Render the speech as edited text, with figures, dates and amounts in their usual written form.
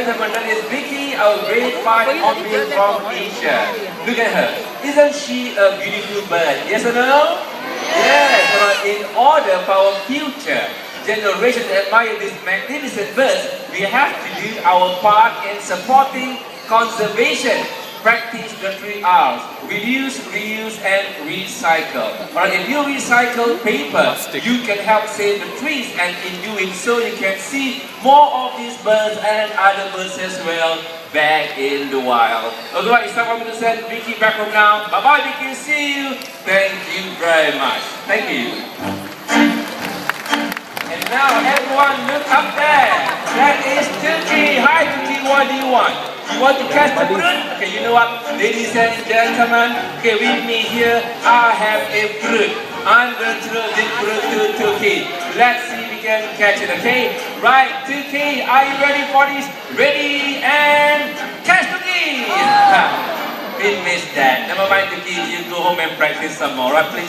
gentlemen, that is Vicky, our grade 5 officer from Asia. Look at her. Isn't she a beautiful bird? Yes or no? Yes. In order for our future generation to admire these magnificent birds, we have to do our part in supporting conservation. Practice the 3 R's. Reduce, reuse, and recycle. Alright, if you recycle paper, you can help save the trees, and in doing so, you can see more of these birds and other birds as well back in the wild. Alright, it's time for me to send Vicky back home now. Bye-bye, Vicky. See you. Thank you very much. Thank you. And now, everyone, look up there. That is Turkey. Hi, Turkey. What do you want? You want to catch the fruit? Okay, you know what? Ladies and gentlemen, okay, with me here, I have a fruit. I'm going to throw this fruit to Turkey. Let's see if we can catch it, okay? Right, Turkey, are you ready for this? Ready and catch Turkey! We missed that. Never mind, Turkey, you go home and practice some more, right? Please.